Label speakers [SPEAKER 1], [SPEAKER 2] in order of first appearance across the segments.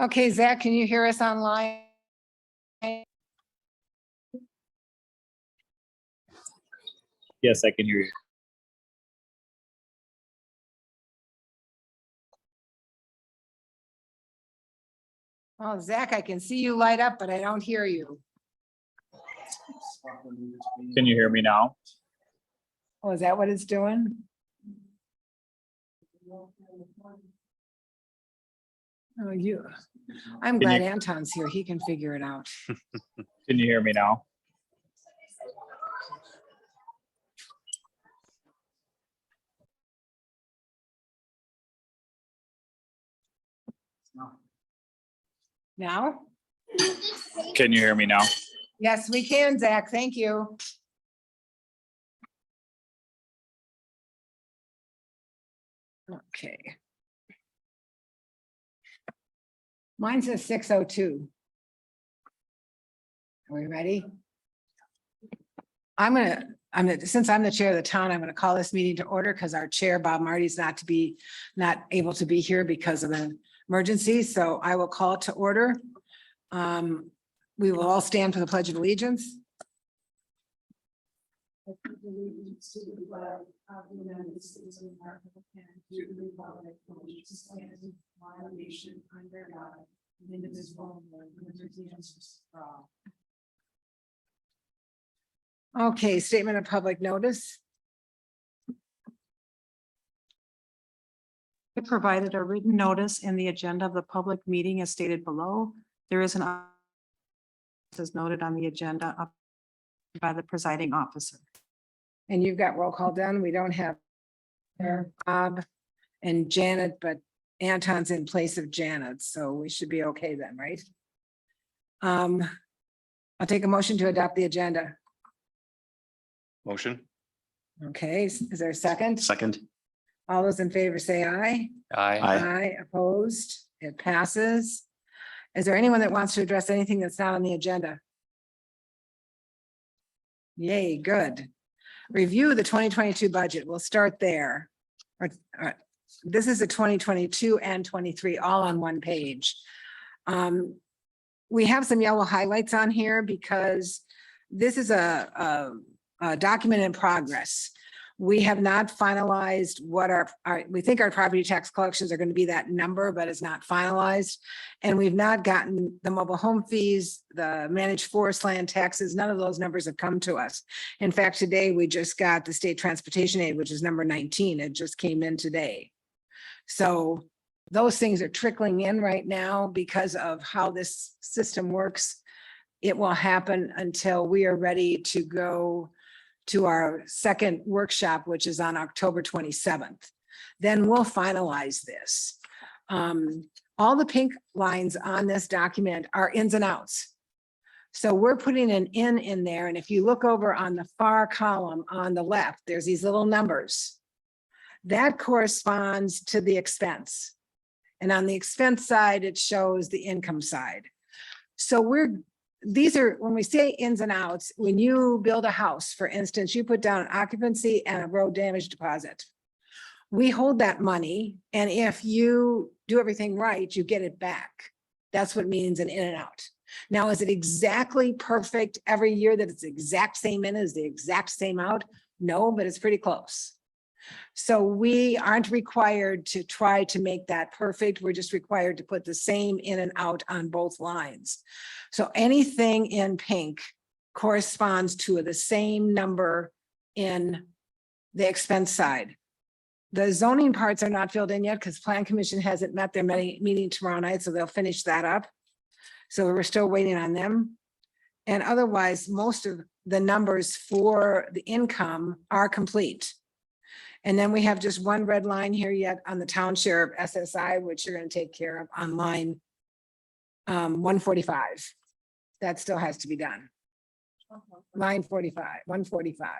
[SPEAKER 1] Okay, Zach, can you hear us online?
[SPEAKER 2] Yes, I can hear you.
[SPEAKER 1] Oh, Zach, I can see you light up, but I don't hear you.
[SPEAKER 2] Can you hear me now?
[SPEAKER 1] Oh, is that what it's doing? Oh, I'm
[SPEAKER 2] Can
[SPEAKER 1] glad
[SPEAKER 2] you-
[SPEAKER 1] Anton's here. He can figure it out.
[SPEAKER 2] Can you hear me now?
[SPEAKER 1] Now?
[SPEAKER 2] Can you hear me now?
[SPEAKER 1] Yes, we can, Zach. Thank you. Okay. Mine says 6:02. Are we ready? Since I'm the chair of the town, I'm gonna call this meeting to order because our chair, Bob Marty's not able to be here because of an emergency, so I will call it to order. We will all stand for the Pledge of Allegiance. Allegiance to the flag of the United States of America and to the republic for which it stands, one nation under God, indivisible, with liberty and justice for all. Okay, statement of public notice.
[SPEAKER 3] I provided a written notice in the agenda of the public meeting as stated below. There is as noted on the agenda up by the presiding officer.
[SPEAKER 1] And you've got roll call done. We don't have Bob and Janet, but Anton's in place of Janet, so we should be okay then, right? I'll take a motion to adopt the agenda.
[SPEAKER 4] Motion.
[SPEAKER 1] Okay, is there a second?
[SPEAKER 4] Second.
[SPEAKER 1] All those in favor say aye.
[SPEAKER 4] Aye.
[SPEAKER 1] Aye, opposed, it passes. Is there anyone that wants to address anything that's not on the agenda? Yay, good. Review the 2022 budget. We'll start there. This is the 2022 and 23 all on one page. We have some yellow highlights on here because this is a document in progress. We have not finalized what we think our property tax collections are going to be that number, but it's not finalized. And we've not gotten the mobile home fees, the managed forest land taxes. None of those numbers have come to us. In fact, today we just got the state transportation aid, which is number 19. It just came in today. So those things are trickling in right now because of how this system works. It will happen until we are ready to go to our second workshop, which is on October 27th. Then we'll finalize this. All the pink lines on this document are ins and outs. So we're putting an in there. And if you look over on the far column on the left, there's these little numbers. That corresponds to the expense. And on the expense side, it shows the income side. So these are, when we say ins and outs, when you build a house, for instance, you put down an occupancy and a road damage deposit. We hold that money, and if you do everything right, you get it back. That's what means an in and out. Now, is it exactly perfect every year that it's the exact same in as the exact same out? No, but it's pretty close. So we aren't required to try to make that perfect. We're just required to put the same in and out on both lines. So anything in pink corresponds to the same number in the expense side. The zoning parts are not filled in yet because Plan Commission hasn't met their meeting tomorrow night, so they'll finish that up. So we're still waiting on them. And otherwise, most of the numbers for the income are complete. And then we have just one red line here yet on the town share of SSI, which you're going to take care of on line 145. That still has to be done. Line 45, 145.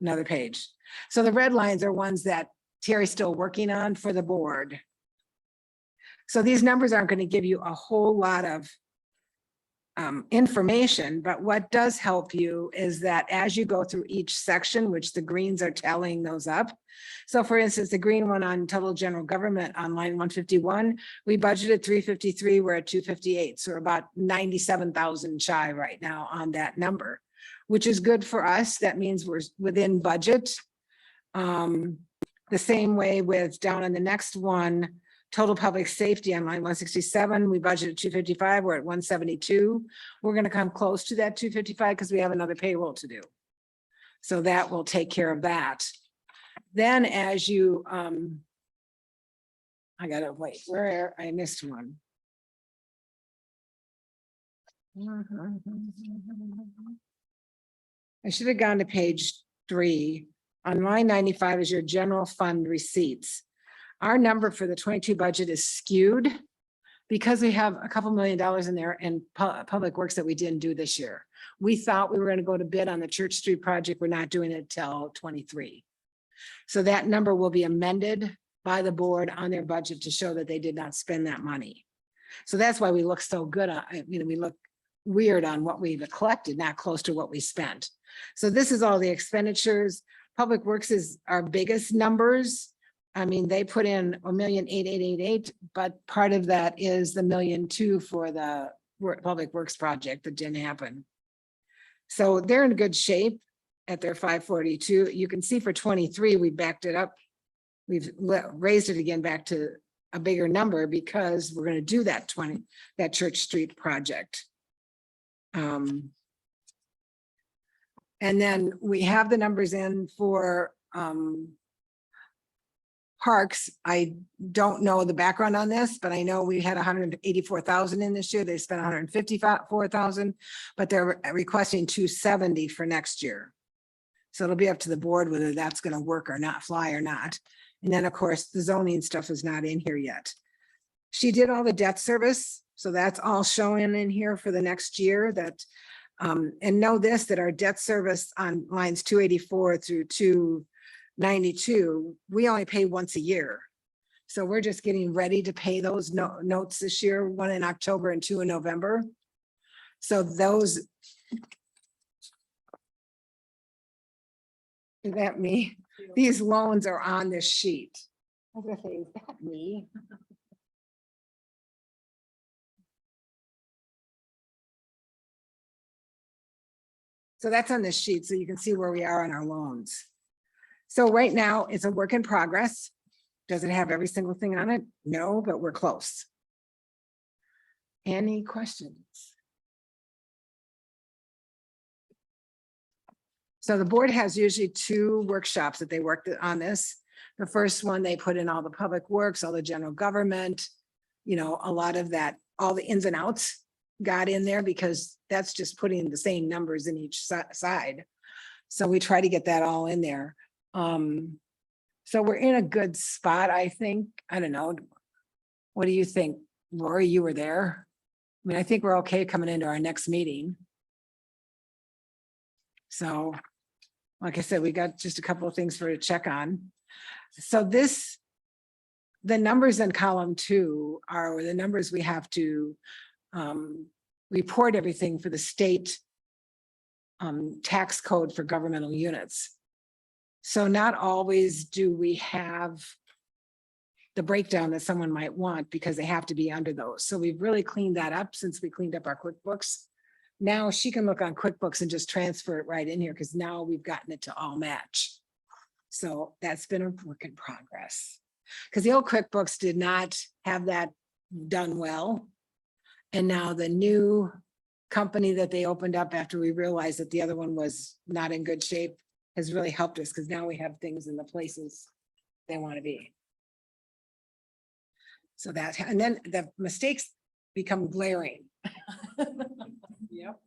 [SPEAKER 1] Another page. So the red lines are ones that Terry's still working on for the board. So these numbers aren't going to give you a whole lot of information, but what does help you is that as you go through each section, which the greens are tallying those up. So for instance, the green one on total general government on line 151, we budgeted 353, we're at 258. So we're about 97,000 shy right now on that number, which is good for us. That means we're within budget. The same way with down on the next one, total public safety on line 167, we budgeted 255, we're at 172. We're gonna come close to that 255 because we have another payroll to do. So that will take care of that. Then as you, I gotta wait, where I missed one. I should have gone to page 3. On line 95 is your general fund receipts. Our number for the 22 budget is skewed because we have a couple $1 million in there in public works that we didn't do this year. We thought we were going to go to bid on the Church Street project. We're not doing it till 23. So that number will be amended by the board on their budget to show that they did not spend that money. So that's why we look so good. We look weird on what we've collected, not close to what we spent. So this is all the expenditures. Public Works is our biggest numbers. I mean, they put in $1,888,888, but part of that is the $1.2 million for the Public Works project that didn't happen. So they're in good shape at their 542. You can see for 23, we backed it up. We've raised it again back to a bigger number because we're going to do that Church Street project. And then we have the numbers in for parks. I don't know the background on this, but I know we had 184,000 in this year. They spent 154,000, but they're requesting 270 for next year. So it'll be up to the board whether that's going to work or not, fly or not. And then of course the zoning stuff is not in here yet. She did all the debt service. So that's all showing in here for the next year that, and know this, that our debt service on lines 284 through 292, we only pay once a year. So we're just getting ready to pay those notes this year, one in October and 2 in November. So those. Is that me? These loans are on this sheet. I was gonna say, is that me? So that's on this sheet, so you can see where we are on our loans. So right now, it's a work in progress. Does it have every single thing on it? No, but we're close. Any questions? So the board has usually 2 workshops that they worked on this. The first one, they put in all the public works, all the general government, you know, a lot of that, all the ins and outs got in there because that's just putting the same numbers in each side. So we try to get that all in there. So we're in a good spot, I think. I don't know. What do you think? Lori, you were there. I mean, I think we're okay coming into our next meeting. So, like I said, we got just a couple of things for to check on. So this, the numbers in column 2 are the numbers we have to report everything for the state tax code for governmental units. So not always do we have the breakdown that someone might want because they have to be under those. So we've really cleaned that up since we cleaned up our QuickBooks. Now she can look on QuickBooks and just transfer it right in here because now we've gotten it to all match. So that's been a work in progress. Because the old QuickBooks did not have that done well. And now the new company that they opened up after we realized that the other one was not in good shape has really helped us because now we have things in the places they want to be. So that, and then the mistakes become glaring. Yep.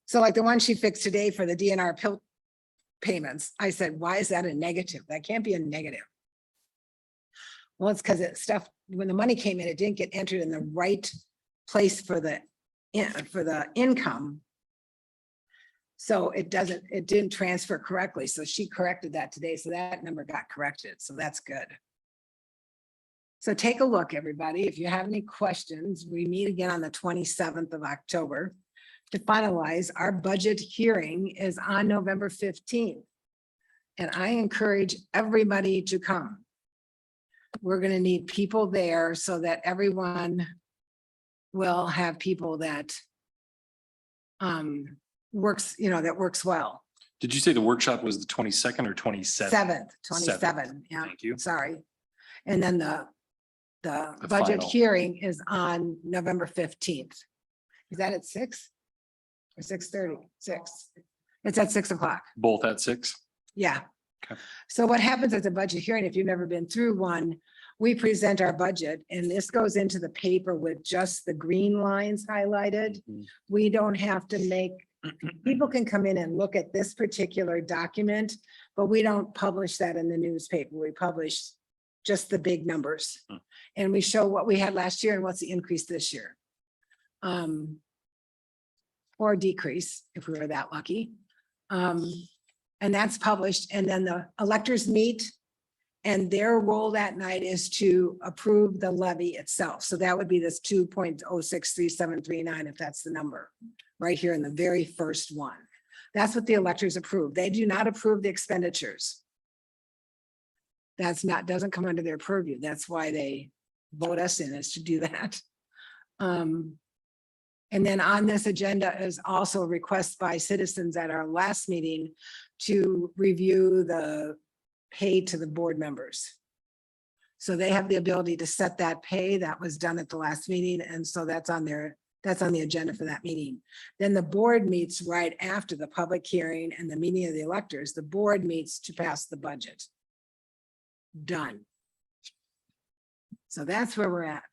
[SPEAKER 1] So like the one she fixed today for the DNR pill payments, I said, why is that a negative? That can't be a negative. Well, it's because it stuff, when the money came in, it didn't get entered in the right place for the income. So it didn't transfer correctly. So she corrected that today. So that number got corrected. So that's good. So take a look, everybody. If you have any questions, we meet again on the 27th of October to finalize. Our budget hearing is on November 15th. And I encourage everybody to come. We're going to need people there so that everyone will have people that works, that works well.
[SPEAKER 4] Did you say the workshop was the 22nd or 27th?
[SPEAKER 1] 27, yeah,
[SPEAKER 4] Thank you.
[SPEAKER 1] sorry. And then the
[SPEAKER 4] The
[SPEAKER 1] budget
[SPEAKER 4] final.
[SPEAKER 1] hearing is on November 15th. Is that at 6? Or 6:30? 6. It's at 6 o'clock.
[SPEAKER 4] Both at 6?
[SPEAKER 1] Yeah.
[SPEAKER 4] Okay.
[SPEAKER 1] So what happens at the budget hearing, if you've never been through one, we present our budget and this goes into the paper with just the green lines highlighted.
[SPEAKER 4] Mhm.
[SPEAKER 1] We don't have to make, people can come in and look at this particular document, but we don't publish that in the newspaper. We publish just the big numbers.
[SPEAKER 4] Hmm.
[SPEAKER 1] And we show what we had last year and what's the increase this year. Or decrease, if we were that lucky. And that's published, and then the electors meet. And their role that night is to approve the levy itself. So that would be this 2.063739, if that's the number, right here in the very first one. That's what the electors approve. They do not approve the expenditures. That's not, doesn't come under their purview. That's why they vote us in, is to do that. And then on this agenda is also a request by citizens at our last meeting to review the pay to the board members. So they have the ability to set that pay. That was done at the last meeting. And so that's on the agenda for that meeting. Then the board meets right after the public hearing and the meeting of the electors. The board meets to pass the budget. Done. So that's where we're at.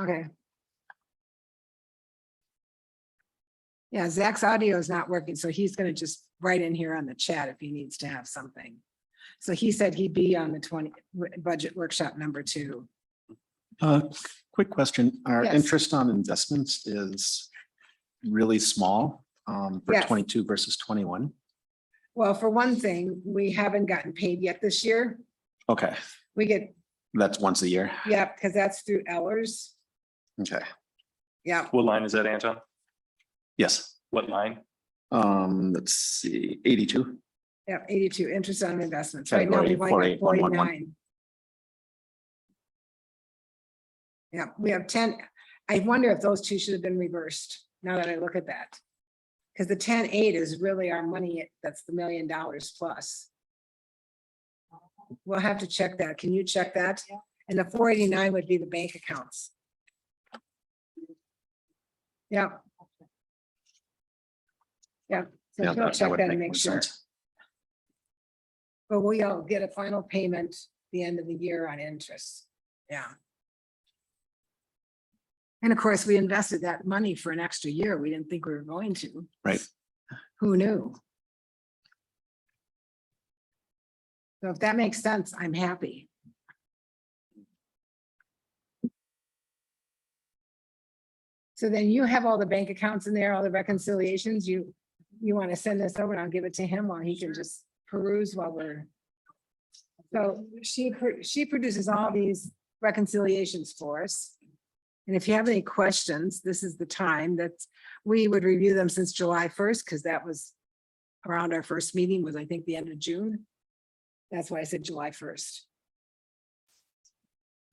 [SPEAKER 1] Okay. Yeah, Zach's audio is not working, so he's gonna just write in here on the chat if he needs to have something. So he said he'd be on the budget workshop number 2.
[SPEAKER 5] Quick question. Our
[SPEAKER 1] Yes.
[SPEAKER 5] interest on investments is really small for
[SPEAKER 1] Yes.
[SPEAKER 5] 22 versus 21.
[SPEAKER 1] Well, for one thing, we haven't gotten paid yet this year.
[SPEAKER 5] Okay,
[SPEAKER 1] We get,
[SPEAKER 5] that's once a year.
[SPEAKER 1] yeah, because that's through Ellers.
[SPEAKER 5] Okay,
[SPEAKER 1] Yeah,
[SPEAKER 4] What line is that, Anton?
[SPEAKER 5] yes.
[SPEAKER 4] What line?
[SPEAKER 5] Let's see, 82.
[SPEAKER 1] yeah, 82, interest on investments. Right now, we
[SPEAKER 5] Category
[SPEAKER 1] have
[SPEAKER 5] 48111.
[SPEAKER 1] 49. Yeah, we have 10. I wonder if those two should have been reversed, now that I look at that. Because the 10.8 is really our money, that's the $1 million plus. We'll have to check that. Can you check that? And the 489 would be the bank accounts. Yeah. Yeah, so
[SPEAKER 5] Yeah,
[SPEAKER 1] if you'll
[SPEAKER 5] that
[SPEAKER 1] check
[SPEAKER 5] would
[SPEAKER 1] that
[SPEAKER 5] make
[SPEAKER 1] and
[SPEAKER 5] more
[SPEAKER 1] make sure.
[SPEAKER 5] sense.
[SPEAKER 1] But we'll get a final payment the end of the year on interest. Yeah. And of course, we invested that money for an extra year. We didn't think we were going to.
[SPEAKER 5] Right.
[SPEAKER 1] Who knew? So if that makes sense, I'm happy. So then you have all the bank accounts in there, all the reconciliations. You want to send this over and I'll give it to him while he can just peruse while we're. So she produces all these reconciliations for us. And if you have any questions, this is the time that we would review them since July 1st, because that was around our first meeting was, I think, the end of June. That's why I said July 1st.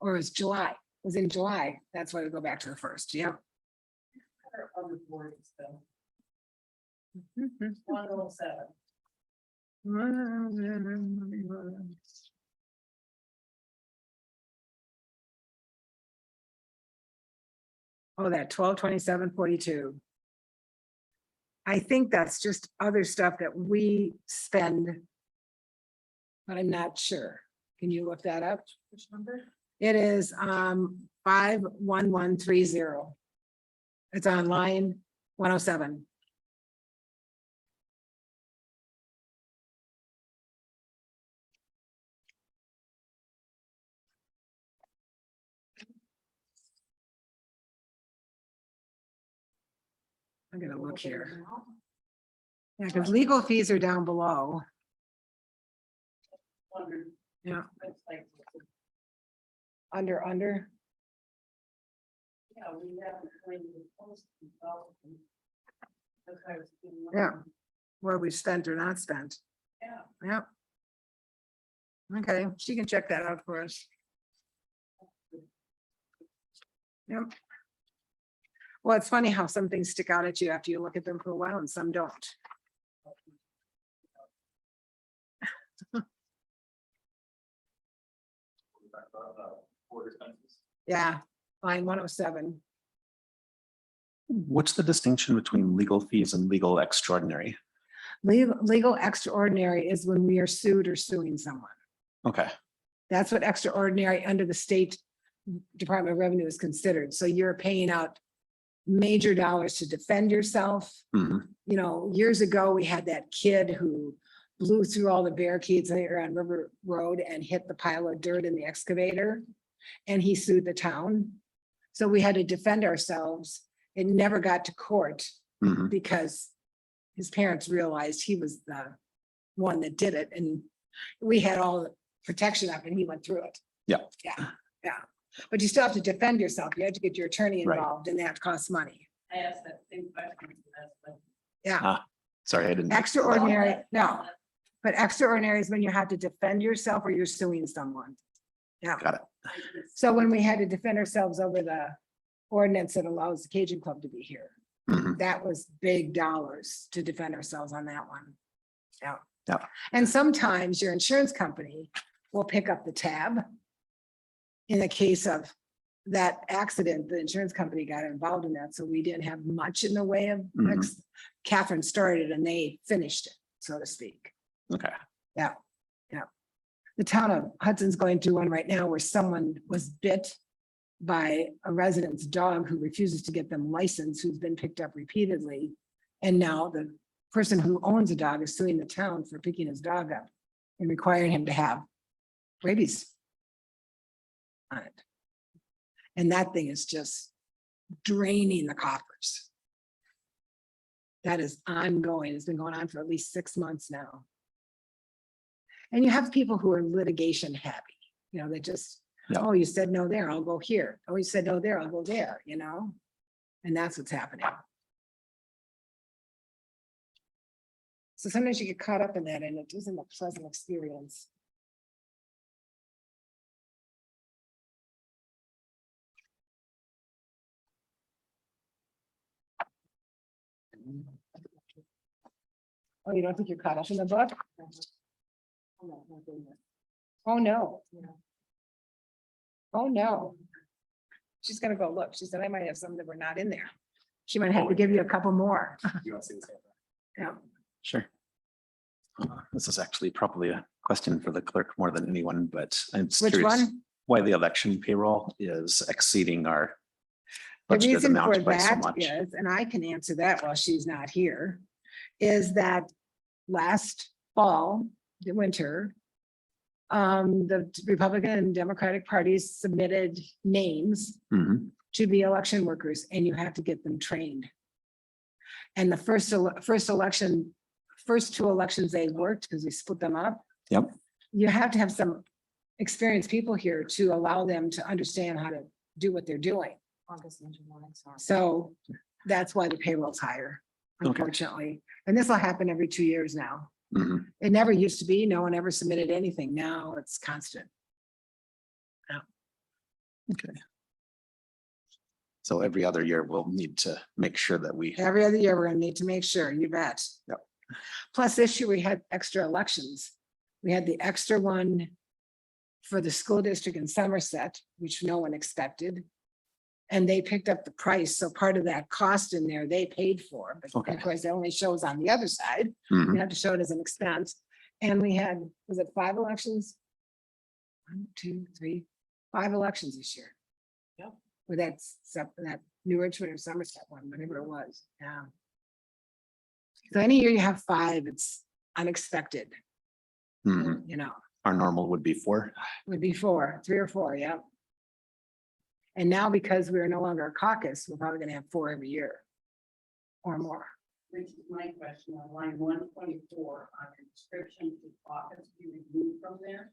[SPEAKER 1] Or it was July, it was in July. That's why we go back to the 1st, yeah. Oh, that 122742. I think that's just other stuff that we spend. But I'm not sure. Can you look that up? Which number? It is 51130. It's on line 107. I'm gonna look here. Yeah, because legal fees are down below. Yeah. Under. Yeah, where we spent or not spent. Yeah. Okay, she can check that out for us. Yep. Well, it's funny how some things stick out at you after you look at them for a while and some don't. Yeah, line 107.
[SPEAKER 5] What's the distinction between legal fees and legal extraordinary?
[SPEAKER 1] Legal extraordinary is when we are sued or suing someone.
[SPEAKER 5] Okay,
[SPEAKER 1] That's what extraordinary under the state Department of Revenue is considered. So you're paying out major dollars to defend yourself.
[SPEAKER 5] mhm,
[SPEAKER 1] You know, years ago, we had that kid who blew through all the barricades there on River Road and hit the pile of dirt in the excavator. And he sued the town. So we had to defend ourselves. It never got to court
[SPEAKER 5] mhm.
[SPEAKER 1] because his parents realized he was the one that did it, and we had all the protection up and he went through it.
[SPEAKER 5] Yeah.
[SPEAKER 1] Yeah. But you still have to defend yourself. You have to get your attorney
[SPEAKER 5] Right.
[SPEAKER 1] involved and that costs money.
[SPEAKER 6] I asked that same question.
[SPEAKER 1] Yeah,
[SPEAKER 5] Sorry, I didn't.
[SPEAKER 1] extraordinary, no. But extraordinary is when you have to defend yourself or you're suing someone. Yeah.
[SPEAKER 5] Got it.
[SPEAKER 1] So when we had to defend ourselves over the ordinance that allows the Cajun Club to be here,
[SPEAKER 5] Mhm.
[SPEAKER 1] that was big dollars to defend ourselves on that one. Yeah.
[SPEAKER 5] Yeah.
[SPEAKER 1] And sometimes your insurance company will pick up the tab. In the case of that accident, the insurance company got involved in that, so we didn't have much in the way of.
[SPEAKER 5] Mhm.
[SPEAKER 1] Catherine started and they finished it, so to speak.
[SPEAKER 5] Okay,
[SPEAKER 1] The town of Hudson's going through one right now where someone was bit by a resident's dog who refuses to get them licensed, who's been picked up repeatedly. And now the person who owns the dog is suing the town for picking his dog up and requiring him to have rabies on it. And that thing is just draining the coffers. That is ongoing. It's been going on for at least 6 months now. And you have people who are litigation happy, you know, they just,
[SPEAKER 5] Yeah.
[SPEAKER 1] oh, you said no there, I'll go here. Oh, you said no there, I'll go there, you know? And that's what's happening. So sometimes you get caught up in that and it isn't a pleasant experience. Oh, you don't think you're caught up in the book? Oh, no. Oh, no. She's gonna go look. She said, I might have some that were not in there. She might have to give you a couple more. Yeah.
[SPEAKER 5] sure. This is actually probably a question for the clerk more than anyone, but I'm just
[SPEAKER 1] Which
[SPEAKER 5] curious
[SPEAKER 1] one?
[SPEAKER 5] why the election payroll is exceeding our
[SPEAKER 1] The
[SPEAKER 5] budgeted
[SPEAKER 1] reason for
[SPEAKER 5] amount by so
[SPEAKER 1] that
[SPEAKER 5] much.
[SPEAKER 1] is, and I can answer that while she's not here, is that last fall, the winter, the Republican and Democratic parties submitted names
[SPEAKER 5] Mhm,
[SPEAKER 1] to be election workers and you have to get them trained. And the first two elections they worked, because we split them up.
[SPEAKER 5] Yep.
[SPEAKER 1] You have to have some experienced people here to allow them to understand how to do what they're doing. So that's why the payroll's higher,
[SPEAKER 5] Okay.
[SPEAKER 1] unfortunately. And this will happen every 2 years now.
[SPEAKER 5] mhm.
[SPEAKER 1] It never used to be. No one ever submitted anything. Now it's constant.
[SPEAKER 5] Okay. So every other year we'll need to make sure that we,
[SPEAKER 1] Every other year, we're gonna need to make sure, you bet.
[SPEAKER 5] Yep.
[SPEAKER 1] Plus this year we had extra elections. We had the extra one for the school district in Somerset, which no one expected. And they picked up the price, so part of that cost in there, they paid for, but
[SPEAKER 5] Okay.
[SPEAKER 1] of course, it only shows on the other side.
[SPEAKER 5] Mhm,
[SPEAKER 1] You have to show it as an expense. And we had, was it 5 elections? 1, 2, 3, 5 elections this year.
[SPEAKER 6] Yep.
[SPEAKER 1] With that New Richmond or Somerset one, whatever it was, yeah. So any year you have 5, it's unexpected,
[SPEAKER 5] mhm.
[SPEAKER 1] you know,
[SPEAKER 5] Our normal would be 4.
[SPEAKER 1] would be 4, 3 or 4, yeah. And now because we're no longer a caucus, we're probably gonna have 4 every year. Or more.
[SPEAKER 6] Which is my question on line 124 on your description to caucus be removed from there.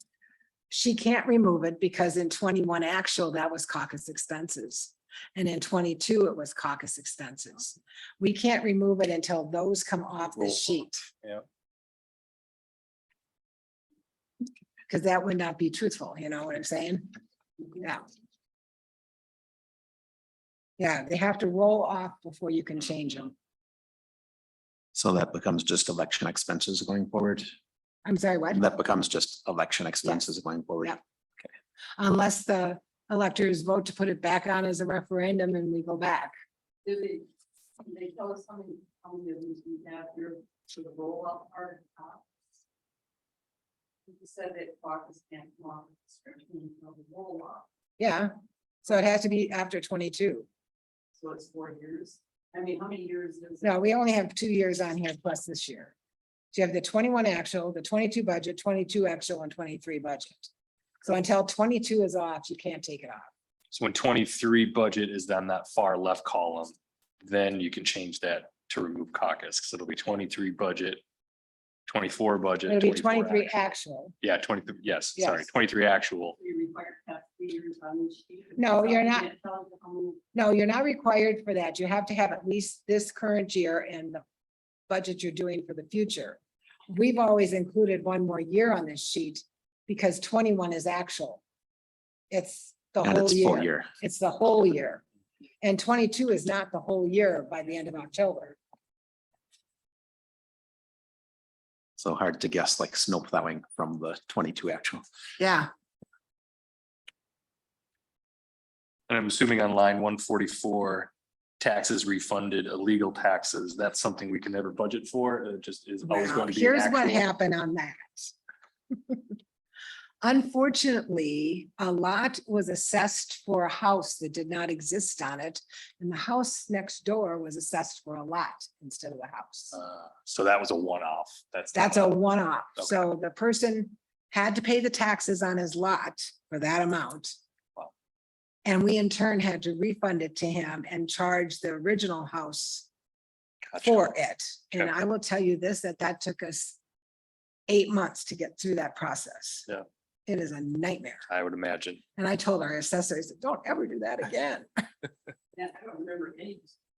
[SPEAKER 1] She can't remove it because in 21 actual, that was caucus expenses. And in 22, it was caucus expenses. We can't remove it until those come off the
[SPEAKER 4] Roll.
[SPEAKER 1] sheet.
[SPEAKER 4] Yeah.
[SPEAKER 1] Because that would not be truthful, you know what I'm saying? Yeah. Yeah, they have to roll off before you can change them.
[SPEAKER 5] So that becomes just election expenses going forward.
[SPEAKER 1] I'm sorry, what?
[SPEAKER 5] That becomes just election expenses going forward.
[SPEAKER 1] Yep. Unless the electors vote to put it back on as a referendum and we go back.
[SPEAKER 6] Do they tell us how many of these we have here for the roll up part of the top? You said that caucus can't come off the description until the roll up,
[SPEAKER 1] Yeah, so it has to be after 22.
[SPEAKER 6] so it's 4 years. I mean, how many years is?
[SPEAKER 1] No, we only have 2 years on here plus this year. So you have the 21 actual, the 22 budget, 22 actual and 23 budget. So until 22 is off, you can't take it off.
[SPEAKER 4] So when 23 budget is on that far left column, then you can change that to remove caucus, because it'll be 23 budget, 24 budget.
[SPEAKER 1] It'll be
[SPEAKER 4] 24
[SPEAKER 1] 23
[SPEAKER 4] actual.
[SPEAKER 1] actual.
[SPEAKER 4] Yeah, 23, yes, sorry,
[SPEAKER 1] Yes.
[SPEAKER 4] 23 actual.
[SPEAKER 6] You're required to have 3 years on each sheet?
[SPEAKER 1] No, you're
[SPEAKER 6] You
[SPEAKER 1] not.
[SPEAKER 6] can't tell us how many-
[SPEAKER 1] No, you're not required for that. You have to have at least this current year and the budget you're doing for the future. We've always included one more year on this sheet because 21 is actual. It's the
[SPEAKER 5] And
[SPEAKER 1] whole
[SPEAKER 5] it's full
[SPEAKER 1] year.
[SPEAKER 5] year.
[SPEAKER 1] It's the whole year. And 22 is not the whole year by the end of October.
[SPEAKER 5] So hard to guess like snow plowing from the 22 actual.
[SPEAKER 1] Yeah,
[SPEAKER 4] And I'm assuming on line 144, taxes refunded, illegal taxes, that's something we can never budget for. It just is always
[SPEAKER 1] well,
[SPEAKER 4] going to be.
[SPEAKER 1] here's what
[SPEAKER 4] actual.
[SPEAKER 1] happened on that. Unfortunately, a lot was assessed for a house that did not exist on it. And the house next door was assessed for a lot instead of the house.
[SPEAKER 4] So that was a one-off. That's.
[SPEAKER 1] That's
[SPEAKER 4] not
[SPEAKER 1] a one-off.
[SPEAKER 4] Okay.
[SPEAKER 1] So the person had to pay the taxes on his lot for that amount.
[SPEAKER 4] Wow.
[SPEAKER 1] And we in turn had to refund it to him and charge the original house
[SPEAKER 4] Gotcha.
[SPEAKER 1] for it. And
[SPEAKER 4] Okay.
[SPEAKER 1] I will tell you this, that took us 8 months to get through that process.
[SPEAKER 4] Yeah.
[SPEAKER 1] It is a nightmare.
[SPEAKER 4] I would imagine.
[SPEAKER 1] And I told our assessors, don't ever do that again.
[SPEAKER 6] Yeah, I don't remember any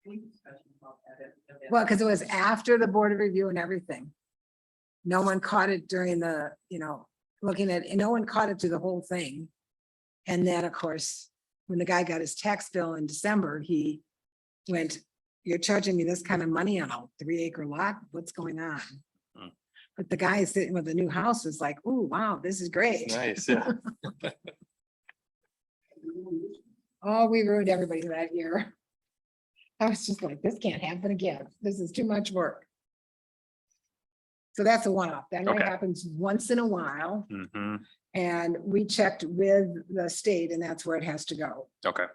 [SPEAKER 6] discussion about that.
[SPEAKER 1] Well, because it was after the board of review and everything. No one caught it during the, looking at, and no one caught it through the whole thing. And then, of course, when the guy got his tax bill in December, he went, you're charging me this kind of money on a 3-acre lot? What's going on?
[SPEAKER 4] Hmm.
[SPEAKER 1] But the guy sitting with the new house was like, oh, wow, this is great.
[SPEAKER 4] Nice, yeah.
[SPEAKER 1] Oh, we ruined everybody that year. I was just like, this can't happen again. This is too much work. So that's a one-off. That only
[SPEAKER 4] Okay.
[SPEAKER 1] happens once in a while.
[SPEAKER 4] Mhm.
[SPEAKER 1] And we checked with the state and that's where it has to go.
[SPEAKER 4] Okay,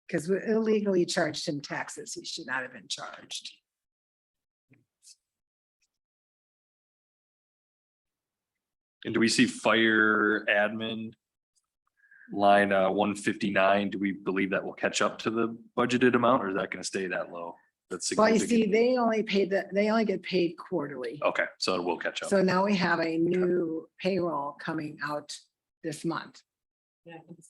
[SPEAKER 1] Because we illegally charged him taxes. He should not have been charged.
[SPEAKER 4] and do we see fire admin? Line 159, do we believe that will catch up to the budgeted amount, or is that gonna stay that low? That's
[SPEAKER 1] Well, you see,
[SPEAKER 4] significant.
[SPEAKER 1] they only get paid quarterly.
[SPEAKER 4] Okay, so it will catch up.
[SPEAKER 1] So now we have a new payroll coming out this month.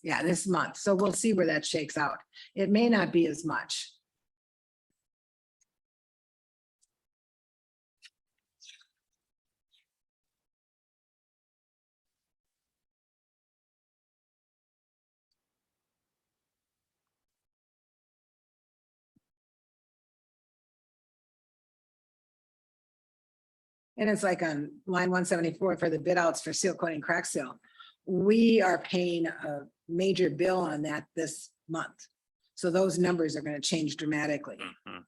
[SPEAKER 1] Yeah, this month. So we'll see where that shakes out. It may not be as much. And it's like on line 174 for the bid outs for seal coating crack seal. We are paying a major bill on that this month. So those numbers are going to change dramatically.
[SPEAKER 4] Mhm.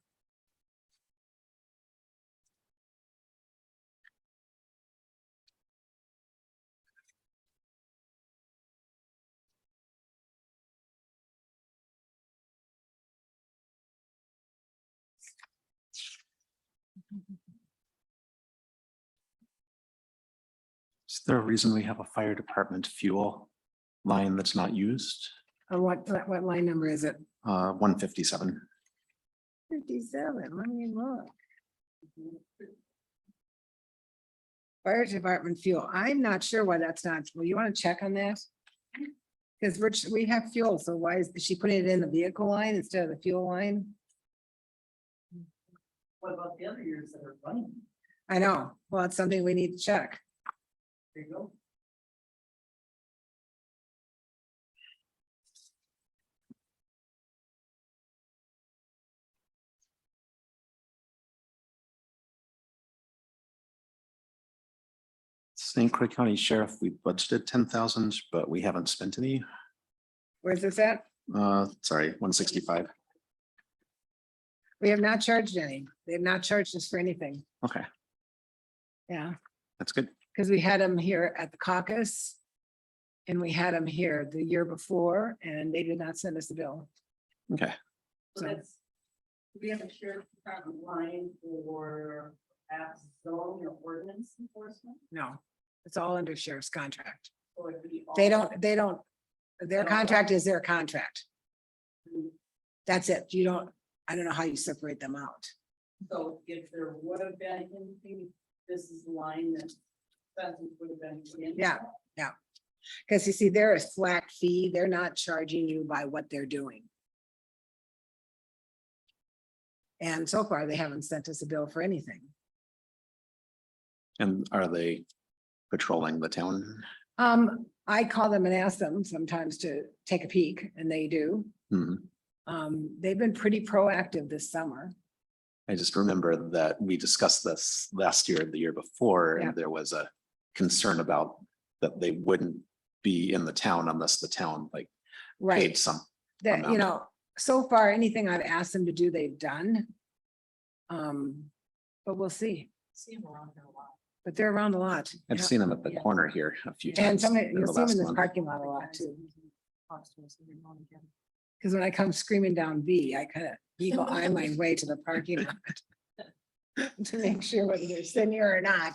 [SPEAKER 5] Is there a reason we have a fire department fuel line that's not used?
[SPEAKER 1] Or what line number is it?
[SPEAKER 5] 157.
[SPEAKER 1] 57, let me look. Fire department fuel, I'm not sure why that's not, well, you want to check on that? Because we have fuel, so why is she putting it in the vehicle line instead of the fuel line?
[SPEAKER 6] What about the other years that are running?
[SPEAKER 1] I know, well, it's something we need to check.
[SPEAKER 6] There you go.
[SPEAKER 5] St. Croix County Sheriff, we budgeted 10,000, but we haven't spent any.
[SPEAKER 1] Where's this at?
[SPEAKER 5] Sorry, 165.
[SPEAKER 1] We have not charged any. They have not charged us for anything.
[SPEAKER 5] Okay,
[SPEAKER 1] Yeah,
[SPEAKER 5] that's good.
[SPEAKER 1] because we had them here at the caucus. And we had them here the year before and they did not send us a bill.
[SPEAKER 5] Okay,
[SPEAKER 6] So that's, do we have a sheriff department line for perhaps zone or ordinance enforcement?
[SPEAKER 1] No, it's all under sheriff's contract.
[SPEAKER 6] Or it'd be all-
[SPEAKER 1] They don't, their
[SPEAKER 6] don't-
[SPEAKER 1] contract is their contract. That's it. You don't, I don't know how you separate them out.
[SPEAKER 6] So if there would have been anything, this is the line that expenses would have been. in.
[SPEAKER 1] Yeah. Because you see, they're a flat fee. They're not charging you by what they're doing. And so far, they haven't sent us a bill for anything.
[SPEAKER 5] and are they patrolling the town?
[SPEAKER 1] I call them and ask them sometimes to take a peek and they do.
[SPEAKER 5] Hmm.
[SPEAKER 1] They've been pretty proactive this summer.
[SPEAKER 5] I just remember that we discussed this last year, the year before,
[SPEAKER 1] Yeah.
[SPEAKER 5] and there was a concern about that they wouldn't be in the town unless the town like
[SPEAKER 1] Right.
[SPEAKER 5] paid some.
[SPEAKER 1] That, you
[SPEAKER 5] amount.
[SPEAKER 1] know, so far, anything I've asked them to do, they've done. But we'll see.
[SPEAKER 6] See them around here a lot.
[SPEAKER 1] But they're around a lot.
[SPEAKER 5] I've
[SPEAKER 1] Yeah.
[SPEAKER 5] seen them at the
[SPEAKER 6] Yeah.
[SPEAKER 5] corner here a few
[SPEAKER 1] And
[SPEAKER 5] times.
[SPEAKER 1] some,
[SPEAKER 5] in
[SPEAKER 1] you'll
[SPEAKER 5] the
[SPEAKER 1] see them
[SPEAKER 5] last
[SPEAKER 1] in this
[SPEAKER 5] month.
[SPEAKER 1] parking lot a lot too. Because when I come screaming down B, I kind of eagle eye my way to the parking lot. To make sure whether they're sitting here or not.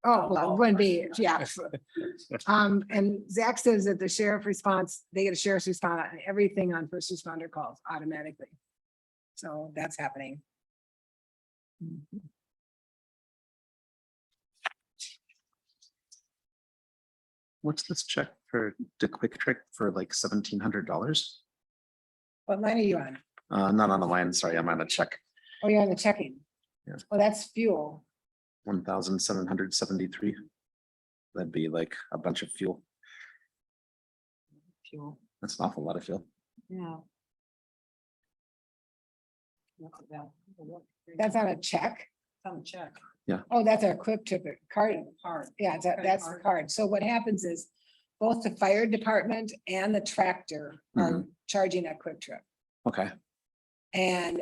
[SPEAKER 1] Oh, well, it wouldn't be, yeah. And Zach says that the sheriff response, they get a sheriff's response on everything on first responder calls automatically. So that's happening.
[SPEAKER 5] What's this check for the Quick Trip for like $1,700?
[SPEAKER 1] What line are you on?
[SPEAKER 5] Not on the line, sorry, I'm on a check,
[SPEAKER 1] Oh, you're on the checking.
[SPEAKER 5] Yeah.
[SPEAKER 1] Well, that's fuel.
[SPEAKER 5] 1,773. That'd be like a bunch of fuel.
[SPEAKER 3] Fuel,
[SPEAKER 5] That's an awful lot of fuel.
[SPEAKER 3] yeah.
[SPEAKER 1] That's on a check.
[SPEAKER 3] On the check.
[SPEAKER 1] Oh, that's our quick trip card.
[SPEAKER 3] Card.
[SPEAKER 1] Yeah, that's the card. So what happens is both the fire department and the tractor are charging a quick trip.
[SPEAKER 5] Okay,
[SPEAKER 1] And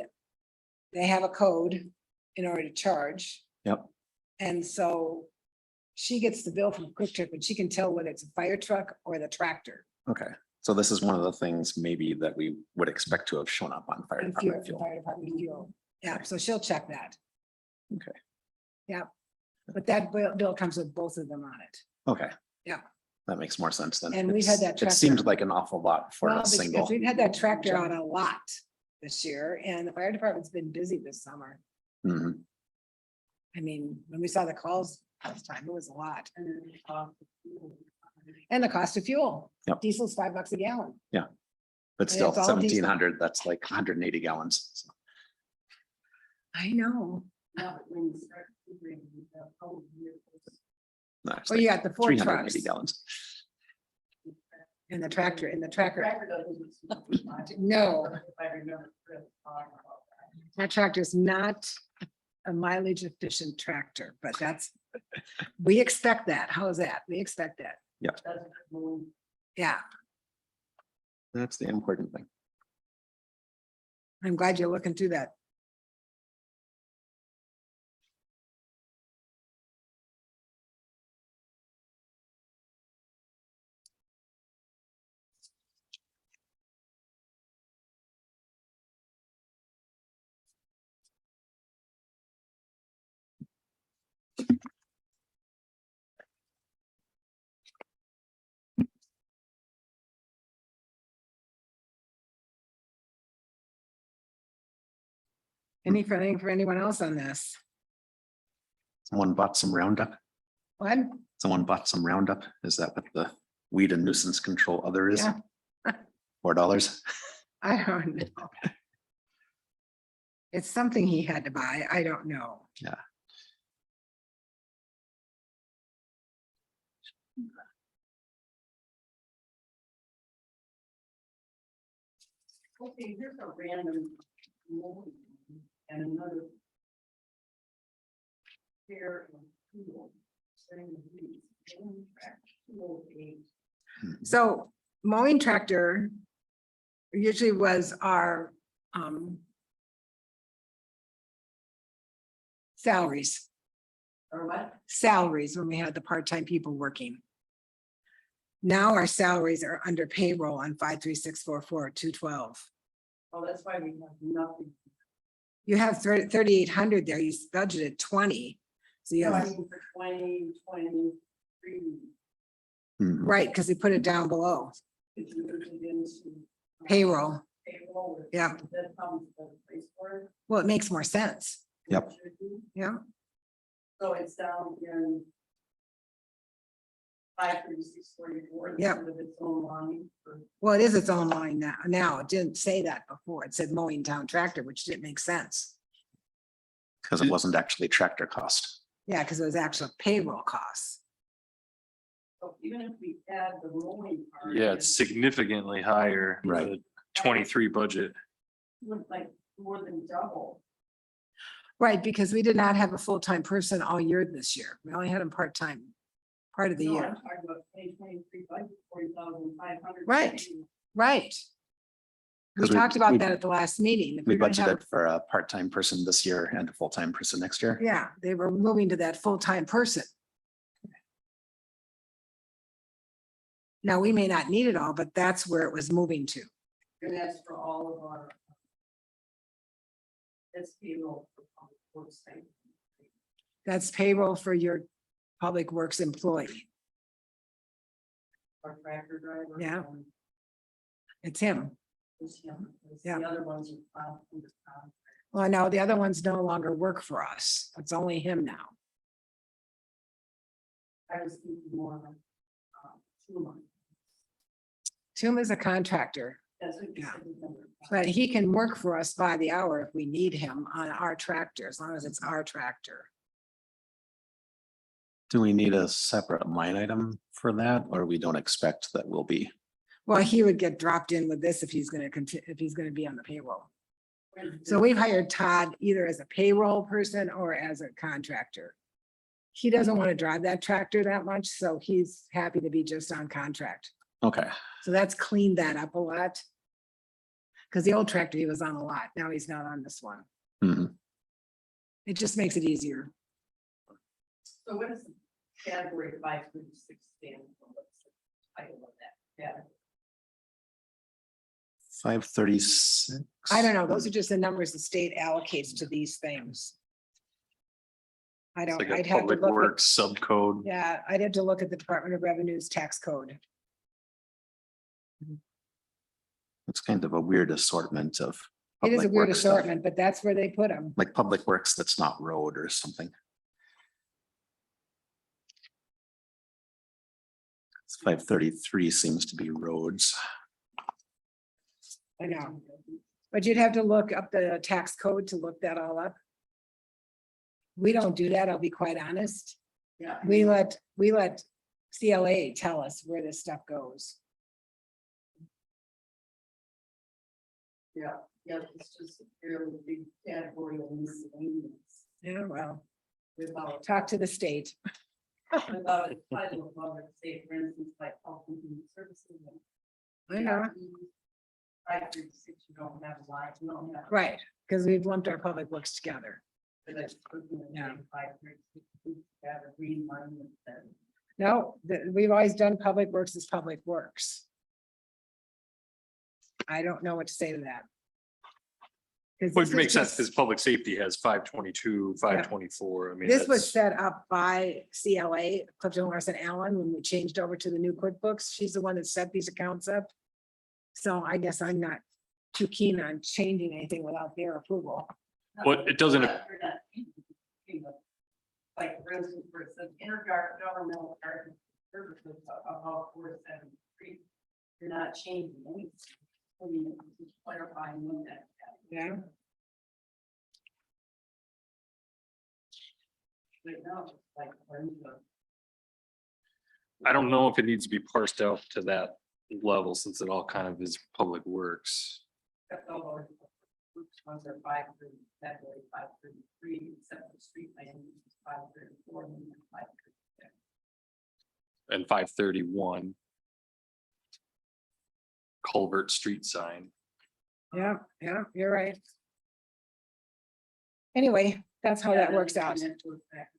[SPEAKER 1] they have a code in order to charge.
[SPEAKER 5] yep,
[SPEAKER 1] And so she gets the bill from Quick Trip and she can tell whether it's a fire truck or the tractor.
[SPEAKER 5] okay. So this is one of the things maybe that we would expect to have shown up on fire
[SPEAKER 1] And
[SPEAKER 5] department
[SPEAKER 1] fuel,
[SPEAKER 5] fuel.
[SPEAKER 1] fire department fuel. Yeah, so she'll check that.
[SPEAKER 5] Okay.
[SPEAKER 1] Yeah, but that bill comes with both of them on it.
[SPEAKER 5] Okay.
[SPEAKER 1] Yeah.
[SPEAKER 5] That makes more sense then.
[SPEAKER 1] And we've had that
[SPEAKER 5] It seemed
[SPEAKER 1] tractor-
[SPEAKER 5] like an awful lot for
[SPEAKER 1] Well,
[SPEAKER 5] a
[SPEAKER 1] because
[SPEAKER 5] single.
[SPEAKER 1] we've had that tractor out a lot this year and the fire department's been busy this summer.
[SPEAKER 5] Mhm.
[SPEAKER 1] I mean, when we saw the calls last time, it was a lot.
[SPEAKER 6] And then the cost of fuel.
[SPEAKER 1] And the cost of fuel.
[SPEAKER 5] Yep.
[SPEAKER 1] Diesel's $5 a gallon.
[SPEAKER 5] But still,
[SPEAKER 1] it's all diesel.
[SPEAKER 5] 1,700, that's like 180 gallons. So,
[SPEAKER 1] I know.
[SPEAKER 6] Now, when you start figuring the whole vehicles,
[SPEAKER 5] no, it's
[SPEAKER 1] Well,
[SPEAKER 5] like
[SPEAKER 1] you got the four
[SPEAKER 5] 380
[SPEAKER 1] trucks
[SPEAKER 5] gallons.
[SPEAKER 1] and the tractor and the tracker.
[SPEAKER 6] tractor doesn't.
[SPEAKER 1] No.
[SPEAKER 6] If I remember. Chris talking about that.
[SPEAKER 1] That tractor is not a mileage efficient tractor, but that's, we expect that. How is that? We expect that.
[SPEAKER 6] Doesn't move.
[SPEAKER 1] Yeah,
[SPEAKER 5] That's the important thing.
[SPEAKER 1] I'm glad you're looking through that. Anything for anyone else on this?
[SPEAKER 5] Someone bought some Roundup.
[SPEAKER 1] What?
[SPEAKER 5] Someone bought some Roundup. Is that what the weed and nuisance control other is?
[SPEAKER 1] Yeah.
[SPEAKER 5] $4.
[SPEAKER 1] I don't know. It's something he had to buy. I don't know.
[SPEAKER 6] Okay, here's a random. mowing And another. Pair of tools. Setting the weeds, mowing track, 208.
[SPEAKER 1] So mowing tractor usually was our salaries,
[SPEAKER 6] Or what?
[SPEAKER 1] salaries when we had the part-time people working. Now our salaries are under payroll on 53644-212.
[SPEAKER 6] Oh, that's why we have nothing.
[SPEAKER 1] You have 3,800 there. You budgeted 20. So you
[SPEAKER 6] No, I
[SPEAKER 1] have,
[SPEAKER 6] mean for 2023.
[SPEAKER 5] Mhm.
[SPEAKER 1] right, because they put it down below
[SPEAKER 6] If you moved it into.
[SPEAKER 1] payroll.
[SPEAKER 6] Payroll. or-
[SPEAKER 1] Yeah.
[SPEAKER 6] That comes to the place for it.
[SPEAKER 1] Well, it makes more sense.
[SPEAKER 5] Yep.
[SPEAKER 6] Should be.
[SPEAKER 1] Yeah.
[SPEAKER 6] So it's down in. 53644.
[SPEAKER 1] Yep.
[SPEAKER 6] With its own line for.
[SPEAKER 1] Well, it is its own line now. Now, it didn't say that before. It said mowing town tractor, which didn't make sense.
[SPEAKER 5] Because it wasn't actually tractor cost.
[SPEAKER 1] Yeah, because it was actual payroll costs.
[SPEAKER 6] So even if we add the mowing part.
[SPEAKER 4] Yeah, it's significantly higher. than
[SPEAKER 5] Right.
[SPEAKER 4] the 23 budget.
[SPEAKER 6] Look like more than double.
[SPEAKER 1] Right, because we did not have a full-time person all year this year. We only had them part-time, part of the
[SPEAKER 6] No,
[SPEAKER 1] year.
[SPEAKER 6] I'm talking about 2023 budget, 40,500.
[SPEAKER 1] Right. Right. We
[SPEAKER 5] 'Cause we-
[SPEAKER 1] talked about
[SPEAKER 5] we-
[SPEAKER 1] that at the last meeting. If
[SPEAKER 5] We
[SPEAKER 1] we're gonna have-
[SPEAKER 5] budgeted for a part-time person this year and a full-time person next year.
[SPEAKER 1] Yeah, they were moving to that full-time person. Now, we may not need it all, but that's where it was moving to.
[SPEAKER 6] And that's for all of our. That's payroll for public works thing.
[SPEAKER 1] That's payroll for your public works employee.
[SPEAKER 6] Our tractor driver.
[SPEAKER 1] Yeah. It's him.
[SPEAKER 6] Is him.
[SPEAKER 1] Yeah.
[SPEAKER 6] The other ones are filed under contract.
[SPEAKER 1] Well, no, the other ones no longer work for us. It's only him now.
[SPEAKER 6] I was thinking more like. 2 months.
[SPEAKER 1] Tim is a contractor,
[SPEAKER 6] That's what you
[SPEAKER 1] Yeah.
[SPEAKER 6] said. was under contract.
[SPEAKER 1] but he can work for us by the hour if we need him on our tractor, as long as it's our tractor.
[SPEAKER 5] Do we need a separate line item for that, or we don't expect that will be?
[SPEAKER 1] Well, he would get dropped in with this if he's gonna continue, if he's gonna be on the payroll.
[SPEAKER 6] Where's
[SPEAKER 1] So
[SPEAKER 6] the-
[SPEAKER 1] we've hired Todd either as a payroll person or as a contractor. He doesn't want to drive that tractor that much, so he's happy to be just on contract.
[SPEAKER 5] Okay,
[SPEAKER 1] So that's cleaned that up a lot. Because the old tractor, he was on a lot. Now he's not on this one.
[SPEAKER 5] Mhm.
[SPEAKER 1] It just makes it easier.
[SPEAKER 6] So what is the category 536 stand for? What's the title of that? Yeah.
[SPEAKER 5] 536.
[SPEAKER 1] I don't know. Those are just the numbers the state allocates to these things. I
[SPEAKER 4] It's
[SPEAKER 1] don't,
[SPEAKER 4] like a
[SPEAKER 1] I'd have to
[SPEAKER 4] public
[SPEAKER 1] look. at-
[SPEAKER 4] works subcode.
[SPEAKER 1] Yeah, I'd have to look at the Department of Revenue's tax code.
[SPEAKER 5] It's kind of a weird assortment of.
[SPEAKER 1] It is a
[SPEAKER 5] public
[SPEAKER 1] weird
[SPEAKER 5] works stuff,
[SPEAKER 1] assortment, but that's where they put them.
[SPEAKER 5] Like public works that's not road or something. It's 533 seems to be roads.
[SPEAKER 1] I know. But you'd have to look up the tax code to look that all up. We don't do that, I'll be quite honest.
[SPEAKER 6] Yeah.
[SPEAKER 1] We let CLA tell us where this stuff goes.
[SPEAKER 6] Yeah, it's just a fairly big category of miscellaneous.
[SPEAKER 1] Yeah, well,
[SPEAKER 6] Without,
[SPEAKER 1] talk to the state.
[SPEAKER 6] without a title of other, say, for instance, like health and human services. and
[SPEAKER 1] I know,
[SPEAKER 6] 536, you don't have a line, you don't have.
[SPEAKER 1] right, because we've lumped our public works together.
[SPEAKER 6] But that's looking at
[SPEAKER 1] Yeah.
[SPEAKER 6] 536, you have a green line that says.
[SPEAKER 1] No, we've always done public works as public works. I don't know what to say to that. 'Cause
[SPEAKER 4] Which
[SPEAKER 1] this was
[SPEAKER 4] makes sense
[SPEAKER 1] just-
[SPEAKER 4] because public safety has 522, 524. I mean,
[SPEAKER 1] This was
[SPEAKER 4] that's-
[SPEAKER 1] set up by CLA, Clifton Larson Allen, when we changed over to the new QuickBooks. She's the one that set these accounts up. So I guess I'm not too keen on changing anything without their approval.
[SPEAKER 4] But it doesn't-
[SPEAKER 6] You're not changing the- Like, for instance, where it says intergovernmental garden services about 473, you're not changing anything. I mean, just clarifying what that.
[SPEAKER 1] Yeah.
[SPEAKER 6] Right now, it's like, where's the-
[SPEAKER 4] I don't know if it needs to be parsed out to that level since it all kind of is public works.
[SPEAKER 6] except all those ones are 530, February 533, except for street land, which is 534, and then 536.
[SPEAKER 4] And 531. Culvert street sign.
[SPEAKER 1] Yeah, yeah, you're right. Anyway, that's how that
[SPEAKER 6] Yeah,
[SPEAKER 1] works out.
[SPEAKER 6] and into effect.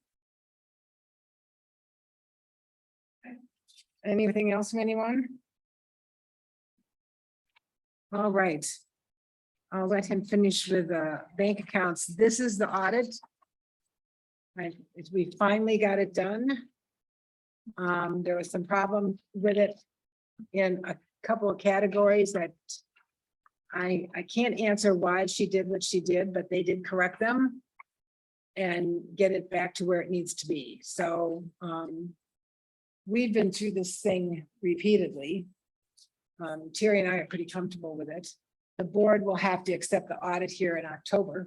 [SPEAKER 1] Anything else from anyone? All right. I'll let him finish with bank accounts. This is the audit. Right, we finally got it done. There was some problem with it in a couple of categories that I can't answer why she did what she did, but they did correct them and get it back to where it needs to be. So, we've been through this thing repeatedly. Terry and I are pretty comfortable with it. The board will have to accept the audit here in October.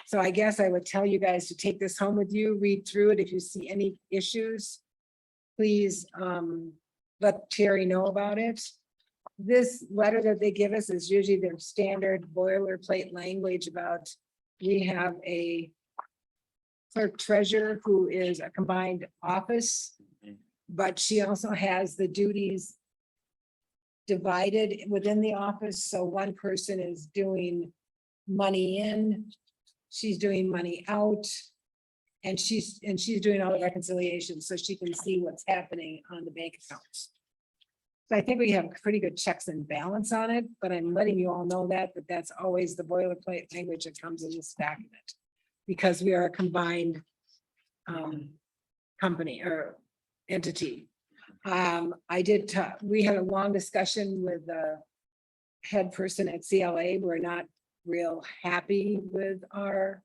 [SPEAKER 1] So I guess I would tell you guys to take this home with you, read through it. If you see any issues, please let Terry know about it. This letter that they give us is usually their standard boilerplate language about, we have a clerk treasurer who is a combined office, but she also has the duties divided within the office, so one person is doing money in, she's doing money out. And she's doing all the reconciliation, so she can see what's happening on the bank accounts. So I think we have pretty good checks and balance on it, but I'm letting you all know that, but that's always the boilerplate language that comes in this document. Because we are a combined company or entity. We had a long discussion with the head person at CLA. We're not real happy with our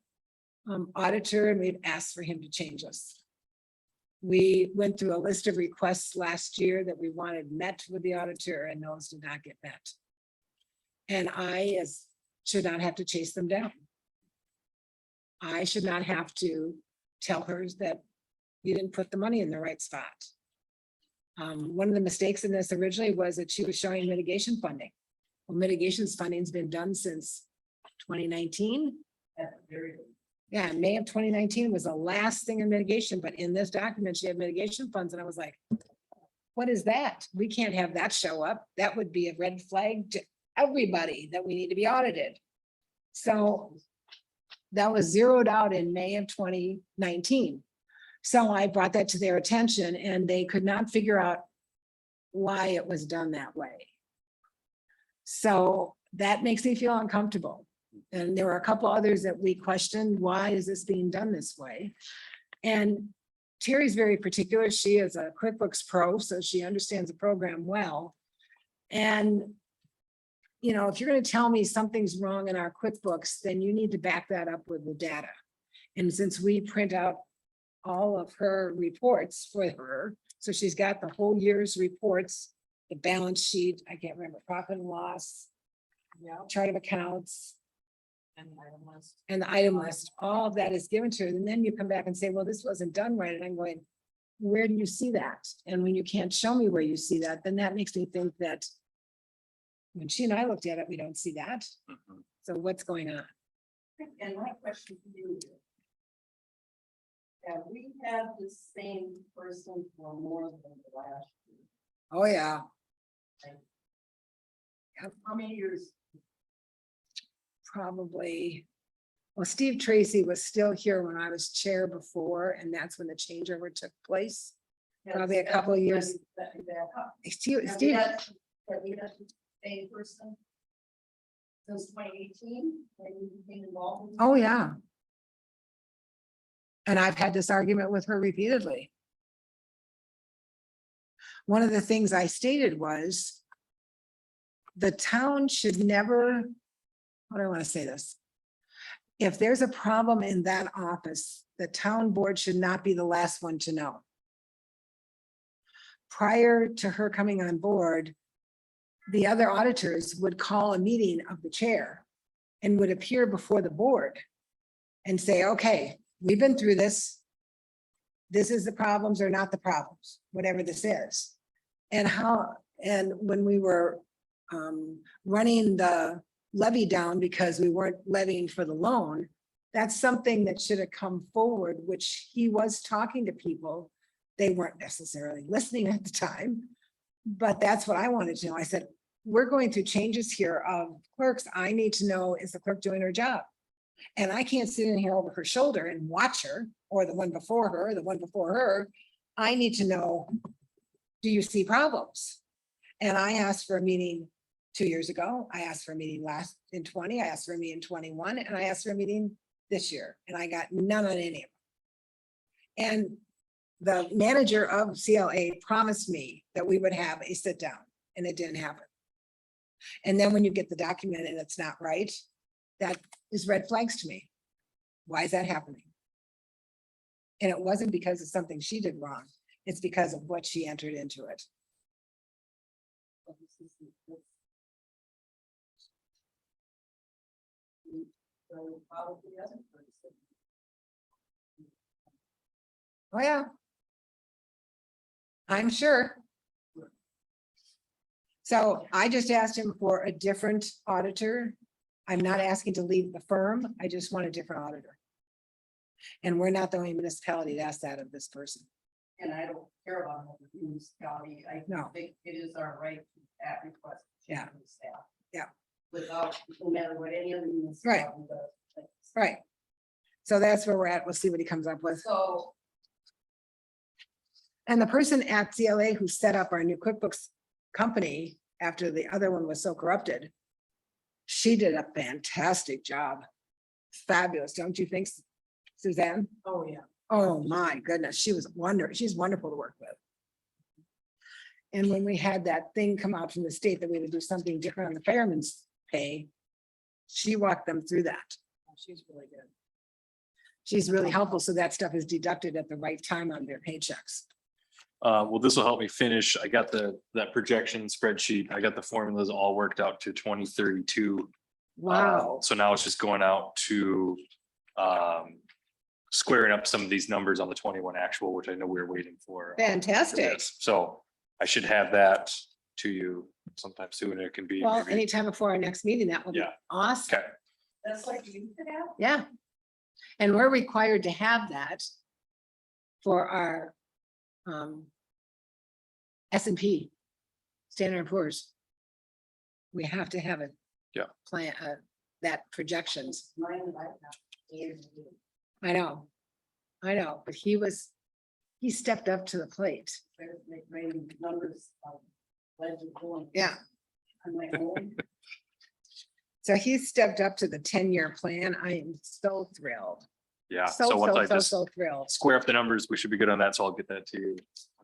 [SPEAKER 1] auditor, and we've asked for him to change us. We went through a list of requests last year that we wanted met with the auditor, and those did not get met. And I should not have to chase them down. I should not have to tell her that you didn't put the money in the right spot. One of the mistakes in this originally was that she was showing mitigation funding. Well, mitigation funding's been done since 2019.
[SPEAKER 6] That's very.
[SPEAKER 1] Yeah, May of 2019 was the last thing in mitigation, but in this document, she had mitigation funds, and I was like, what is that? We can't have that show up. That would be a red flag to everybody that we need to be audited. So that was zeroed out in May of 2019. So I brought that to their attention, and they could not figure out why it was done that way. So that makes me feel uncomfortable. And there were a couple others that we questioned, why is this being done this way? And Terry's very particular. She is a QuickBooks Pro, so she understands the program well. And, you know, if you're going to tell me something's wrong in our QuickBooks, then you need to back that up with the data. And since we print out all of her reports for her, so she's got the whole year's reports, the balance sheet, I can't remember, profit and loss, chart of accounts,
[SPEAKER 6] And item list.
[SPEAKER 1] and the item list, all of that is given to her. And then you come back and say, well, this wasn't done right. And I'm going, where do you see that? And when you can't show me where you see that, then that makes me think that when she and I looked at it, we don't see that. So what's going on?
[SPEAKER 6] And my question to you is, have we had the same person for more than the last year?
[SPEAKER 1] Oh, yeah.
[SPEAKER 6] How many years?
[SPEAKER 1] Probably. Well, Steve Tracy was still here when I was chair before, and that's when the changeover took place. Probably a couple of years. Steve,
[SPEAKER 6] Have we
[SPEAKER 1] Steve,
[SPEAKER 6] had the same person since 2018, when you became involved? in this?
[SPEAKER 1] oh, yeah. And I've had this argument with her repeatedly. One of the things I stated was the town should never, how do I want to say this? If there's a problem in that office, the town board should not be the last one to know. Prior to her coming on board, the other auditors would call a meeting of the chair and would appear before the board and say, okay, we've been through this. This is the problems or not the problems, whatever this is. And when we were running the levy down because we weren't levying for the loan, that's something that should have come forward, which he was talking to people. They weren't necessarily listening at the time, but that's what I wanted to know. I said, we're going through changes here of clerks. I need to know, is the clerk doing her job? And I can't sit in here over her shoulder and watch her, or the one before her, or the one before her. I need to know, do you see problems? And I asked for a meeting 2 years ago. I asked for a meeting last in 20, I asked for a meeting in 21, and I asked for a meeting this year, and I got none on any of them. And the manager of CLA promised me that we would have a sit down, and it didn't happen. And then when you get the document and it's not right, that is red flags to me. Why is that happening? And it wasn't because of something she did wrong. It's because of what she entered into it. Oh, yeah. I'm sure. So I just asked him for a different auditor. I'm not asking to leave the firm. I just want a different auditor. And we're not the only municipality to ask that of this person.
[SPEAKER 6] And I don't care about what the municipality, I
[SPEAKER 1] No.
[SPEAKER 6] think it is our right to that request.
[SPEAKER 1] Yeah.
[SPEAKER 6] from the staff.
[SPEAKER 1] Yeah.
[SPEAKER 6] Without, no matter what any other municipality does.
[SPEAKER 1] Right. So that's where we're at. We'll see what he comes up with.
[SPEAKER 6] So,
[SPEAKER 1] And the person at CLA who set up our new QuickBooks company after the other one was so corrupted, she did a fantastic job. Fabulous, don't you think, Suzanne?
[SPEAKER 6] oh, yeah.
[SPEAKER 1] Oh, my goodness, she's wonderful to work with. And when we had that thing come out from the state that we had to do something different on the fireman's pay, she walked them through that.
[SPEAKER 6] She's really good.
[SPEAKER 1] She's really helpful, so that stuff is deducted at the right time on their paychecks.
[SPEAKER 4] Well, this will help me finish. I got that projection spreadsheet. I got the formulas all worked out to 2032.
[SPEAKER 1] Wow,
[SPEAKER 4] So now it's just going out to squaring up some of these numbers on the 21 actual, which I know we're waiting for.
[SPEAKER 1] fantastic.
[SPEAKER 4] Yes. So I should have that to you sometime soon. It can be.
[SPEAKER 1] Well,
[SPEAKER 4] maybe-
[SPEAKER 1] anytime before our next meeting, that will be
[SPEAKER 4] Yeah.
[SPEAKER 1] awesome.
[SPEAKER 4] Okay,
[SPEAKER 6] That's like you could have.
[SPEAKER 1] Yeah. And we're required to have that for our S&P, Standard and Poor's. We have to have a
[SPEAKER 4] Yeah.
[SPEAKER 1] plan, that projections.
[SPEAKER 6] Mine, I have. And
[SPEAKER 1] I know, but he stepped up to the plate.
[SPEAKER 6] there's the grading numbers of legend going.
[SPEAKER 1] Yeah.
[SPEAKER 6] On my own.
[SPEAKER 1] So he stepped up to the 10-year plan. I am so thrilled.
[SPEAKER 4] yeah.
[SPEAKER 1] So,
[SPEAKER 4] So once I
[SPEAKER 1] so
[SPEAKER 4] just
[SPEAKER 1] thrilled.
[SPEAKER 4] square up the numbers, we should be good on that. So I'll get that to you.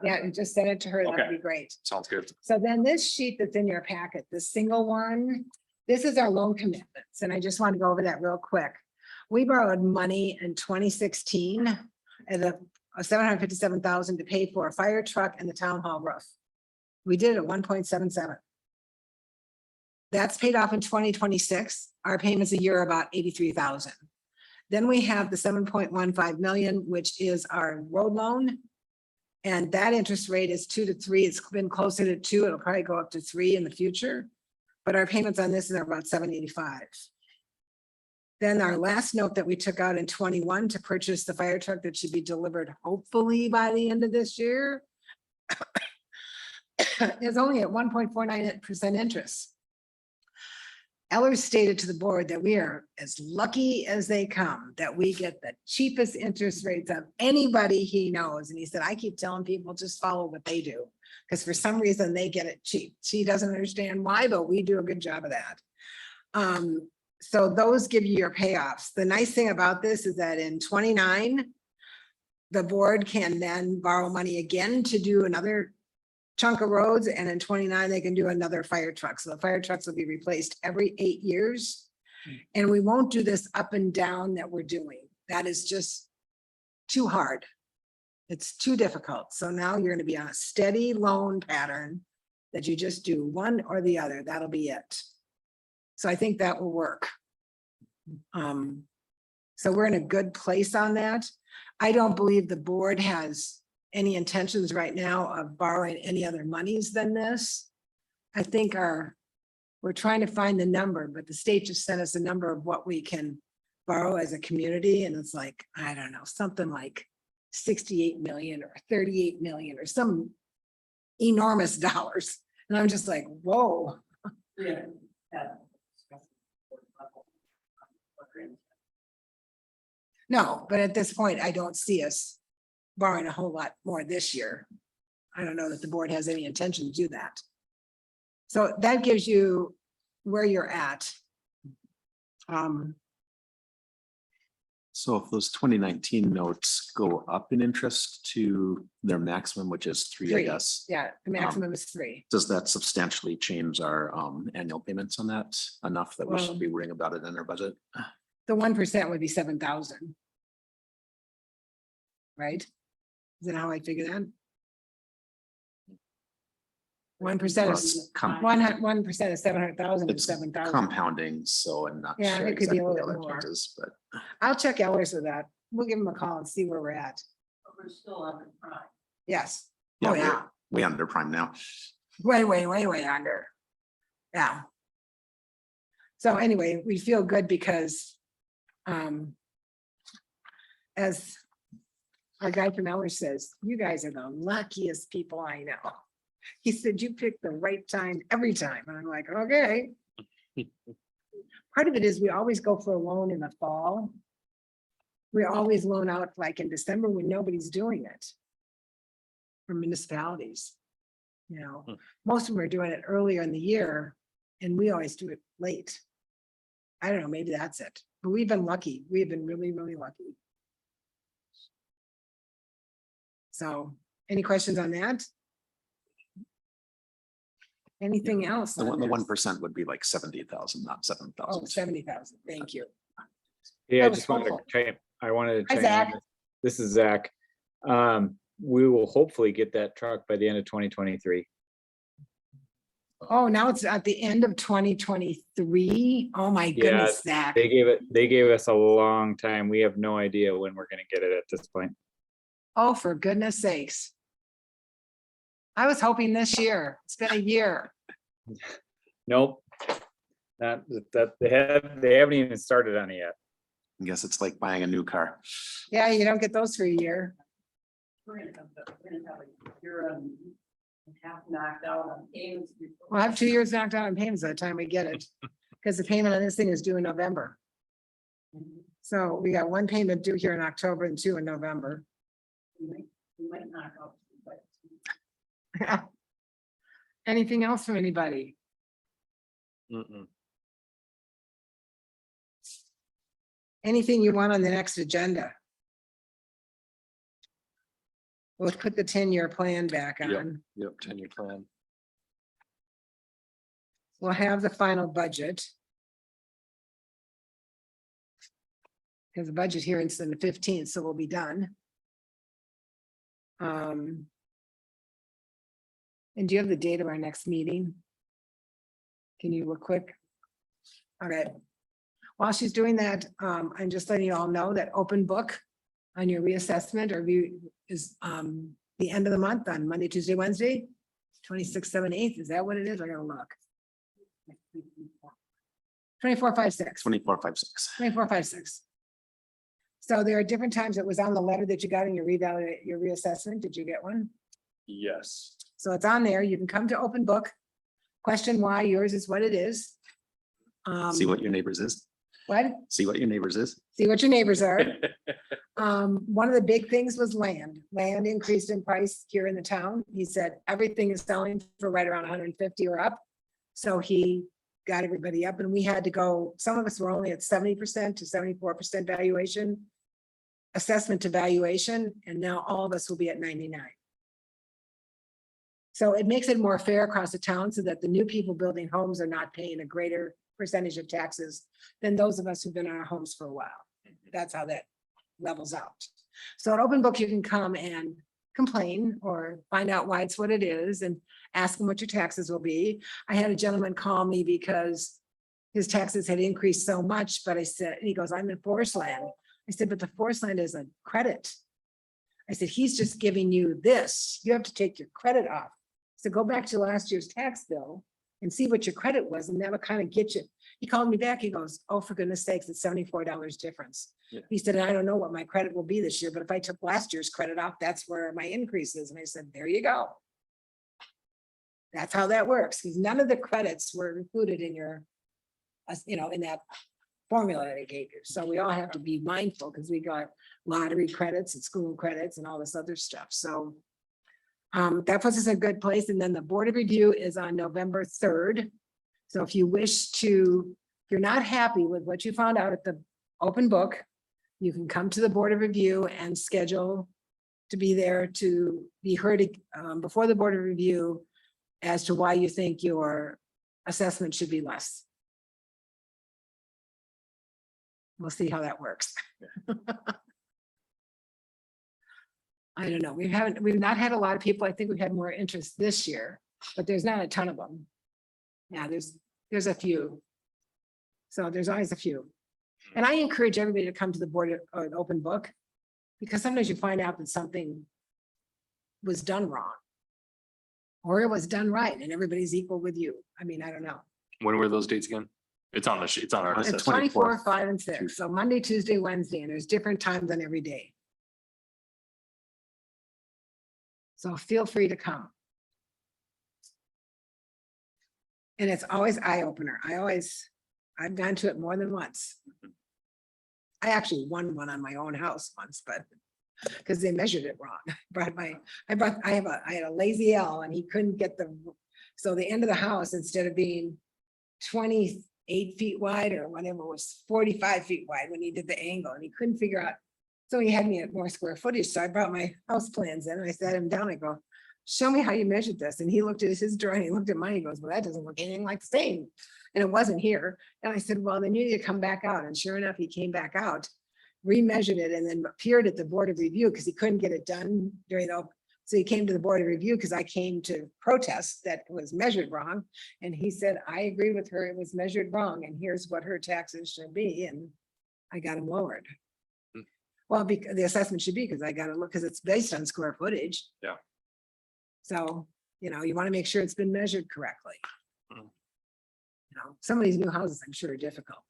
[SPEAKER 1] Yeah, and just send it to her. That'd
[SPEAKER 4] Okay.
[SPEAKER 1] be great.
[SPEAKER 4] Sounds good.
[SPEAKER 1] So then this sheet that's in your packet, the single one, this is our loan commitments, and I just want to go over that real quick. We borrowed money in 2016 at a $757,000 to pay for a fire truck and the town hall roof. We did it at 1.77. That's paid off in 2026. Our payments a year are about 83,000. Then we have the 7.15 million, which is our road loan. And that interest rate is 2 to 3. It's been closer to 2. It'll probably go up to 3 in the future. But our payments on this are about 785. Then our last note that we took out in 21 to purchase the fire truck that should be delivered hopefully by the end of this year is only at 1.49% interest. Eller stated to the board that we are as lucky as they come, that we get the cheapest interest rates of anybody he knows. And he said, I keep telling people, just follow what they do. Because for some reason they get it cheap. She doesn't understand why, but we do a good job of that. So those give you your payoffs. The nice thing about this is that in 29, the board can then borrow money again to do another chunk of roads, and in 29, they can do another fire truck. So the fire trucks will be replaced every 8 years. And we won't do this up and down that we're doing. That is just too hard. It's too difficult. So now you're gonna be on a steady loan pattern that you just do one or the other. That'll be it. So I think that will work. So we're in a good place on that. I don't believe the board has any intentions right now of borrowing any other monies than this. I think we're trying to find the number, but the state just sent us a number of what we can borrow as a community, and it's like, I don't know, something like 68 million or 38 million or some enormous dollars. And I'm just like, whoa.
[SPEAKER 6] Yeah.
[SPEAKER 1] No, but at this point, I don't see us borrowing a whole lot more this year. I don't know that the board has any intention to do that. So that gives you where you're at.
[SPEAKER 5] So if those 2019 notes go up in interest to their maximum, which is 3, I
[SPEAKER 1] Three.
[SPEAKER 5] guess,
[SPEAKER 1] Yeah, the maximum is 3.
[SPEAKER 5] does that substantially change our annual payments on that enough that we
[SPEAKER 1] Well-
[SPEAKER 5] should be worrying about it in our budget?
[SPEAKER 1] The 1% would be 7,000. Right? Is that how I figure that? 1%
[SPEAKER 5] Well,
[SPEAKER 1] is,
[SPEAKER 5] it's com-
[SPEAKER 1] 1% is 700,000 and
[SPEAKER 5] It's
[SPEAKER 1] 7,000.
[SPEAKER 5] compounding, so I'm not
[SPEAKER 1] Yeah,
[SPEAKER 5] sure
[SPEAKER 1] it could be a
[SPEAKER 5] exactly
[SPEAKER 1] little
[SPEAKER 5] how
[SPEAKER 1] bit
[SPEAKER 5] that
[SPEAKER 1] more.
[SPEAKER 5] changes, but
[SPEAKER 1] I'll check Ellers with that. We'll give him a call and see where we're at.
[SPEAKER 6] But we're still on the prime.
[SPEAKER 1] Yes.
[SPEAKER 5] yeah,
[SPEAKER 1] Oh,
[SPEAKER 5] we're
[SPEAKER 1] yeah.
[SPEAKER 5] way under prime now.
[SPEAKER 1] Way under. Yeah. So anyway, we feel good because as our guy from Eller says, you guys are the luckiest people I know. He said, you picked the right time every time. And I'm like, okay. Part of it is we always go for a loan in the fall. We always loan out like in December when nobody's doing it. For municipalities. You know, most of them are doing it earlier in the year and we always do it late. I don't know, maybe that's it, but we've been lucky. We've been really, really lucky. So, any questions on that? Anything else?
[SPEAKER 5] The
[SPEAKER 1] on
[SPEAKER 5] one, the
[SPEAKER 1] this?
[SPEAKER 5] 1% would be like 70,000, not 7,000.
[SPEAKER 1] Oh, 70,000. Thank you.
[SPEAKER 2] Yeah,
[SPEAKER 1] That
[SPEAKER 2] I
[SPEAKER 1] was
[SPEAKER 2] just wanted to
[SPEAKER 1] helpful.
[SPEAKER 2] chime, I wanted to
[SPEAKER 1] Hi,
[SPEAKER 2] chime
[SPEAKER 1] Zach.
[SPEAKER 2] in. This is Zach. We will hopefully get that truck by the end of 2023.
[SPEAKER 1] Oh, now it's at the end of 2023. Oh, my goodness, Zach.
[SPEAKER 2] They gave us a long time. We have no idea when we're gonna get it at this point.
[SPEAKER 1] Oh, for goodness sakes. I was hoping this year. It's been a year.
[SPEAKER 2] Nope. Not that they haven't even started on it yet.
[SPEAKER 5] I guess it's like buying a new car.
[SPEAKER 1] Yeah, you don't get those for a year.
[SPEAKER 6] We're gonna have a year and half knocked out on payments. before-
[SPEAKER 1] We'll have 2 years knocked out on payments by the time we get it. Because the payment on this thing is due in November. So we got 1 payment due here in October and 2 in November.
[SPEAKER 6] We might knock out. But
[SPEAKER 1] Anything else from anybody? Anything you want on the next agenda? We'll put the 10-year plan back
[SPEAKER 4] Yep.
[SPEAKER 1] on.
[SPEAKER 4] Yep, 10-year plan.
[SPEAKER 1] We'll have the final budget. Because the budget hearing's on the 15th, so we'll be done. And do you have the date of our next meeting? Can you look quick? All right. While she's doing that, I'm just letting you all know that open book on your reassessment or view is the end of the month on Monday, Tuesday, Wednesday, 26, 7, 8. Is that what it is? I gotta look. 24, 5, 6.
[SPEAKER 5] 24, 5, 6.
[SPEAKER 1] 24, 5, 6. So there are different times. It was on the letter that you got in your your reassessment. Did you get one?
[SPEAKER 4] Yes.
[SPEAKER 1] So it's on there. You can come to open book. Question why yours is what it is.
[SPEAKER 5] See what your neighbors is.
[SPEAKER 1] What?
[SPEAKER 5] See what your neighbors is.
[SPEAKER 1] See what your neighbors are. One of the big things was land. Land increased in price here in the town. He said everything is selling for right around 150 or up. So he got everybody up and we had to go, some of us were only at 70% to 74% valuation. Assessment to valuation, and now all of us will be at 99. So it makes it more fair across the town so that the new people building homes are not paying a greater percentage of taxes than those of us who've been in our homes for a while. That's how that levels out. So at open book, you can come and complain or find out why it's what it is and ask them what your taxes will be. I had a gentleman call me because his taxes had increased so much, but I said, he goes, I'm in forest land. I said, but the forest land is a credit. I said, he's just giving you this. You have to take your credit off. So go back to last year's tax bill and see what your credit was, and that'll kind of get you. He called me back. He goes, oh, for goodness sakes, it's $74 difference.
[SPEAKER 5] Yeah.
[SPEAKER 1] He said, I don't know what my credit will be this year, but if I took last year's credit off, that's where my increase is. And I said, there you go. That's how that works, because none of the credits were included in your, in that formula that I gave you. So we all have to be mindful, because we got lottery credits and school credits and all this other stuff. So that puts us in a good place. And then the Board of Review is on November 3rd. So if you wish to, if you're not happy with what you found out at the open book, you can come to the Board of Review and schedule to be there to be heard before the Board of Review as to why you think your assessment should be less. We'll see how that works. I don't know. We've not had a lot of people. I think we've had more interest this year, but there's not a ton of them. Yeah, there's a few. So there's always a few. And I encourage everybody to come to the board of an open book, because sometimes you find out that something was done wrong. Or it was done right and everybody's equal with you. I mean, I don't know.
[SPEAKER 4] When were those dates again? It's on the, it's on our.
[SPEAKER 5] It's
[SPEAKER 1] It's
[SPEAKER 4] assessment.
[SPEAKER 1] 24, 5, and 6. So Monday, Tuesday, Wednesday, and there's different times on every day. So feel free to come. And it's always eye opener. I've gone to it more than once. I actually won one on my own house once, but because they measured it wrong. I had a lazy L and he couldn't get so the end of the house, instead of being 28 feet wide or whatever, was 45 feet wide when he did the angle, and he couldn't figure out. So he had me at more square footage. So I brought my house plans in and I sat him down. I go, show me how you measured this. And he looked at his drawing, he looked at mine, he goes, well, that doesn't look anything like the same. And it wasn't here. And I said, well, then you need to come back out. And sure enough, he came back out, remeasured it, and then appeared at the Board of Review because he couldn't get it done during the. So he came to the Board of Review because I came to protest that it was measured wrong. And he said, I agree with her, it was measured wrong, and here's what her taxes should be. And I got him lowered. Well, because the assessment should be, because I got to look, because it's based on square footage.
[SPEAKER 4] Yeah.
[SPEAKER 1] So, you want to make sure it's been measured correctly.
[SPEAKER 4] Mhm.
[SPEAKER 1] Some of these new houses, I'm sure, are difficult.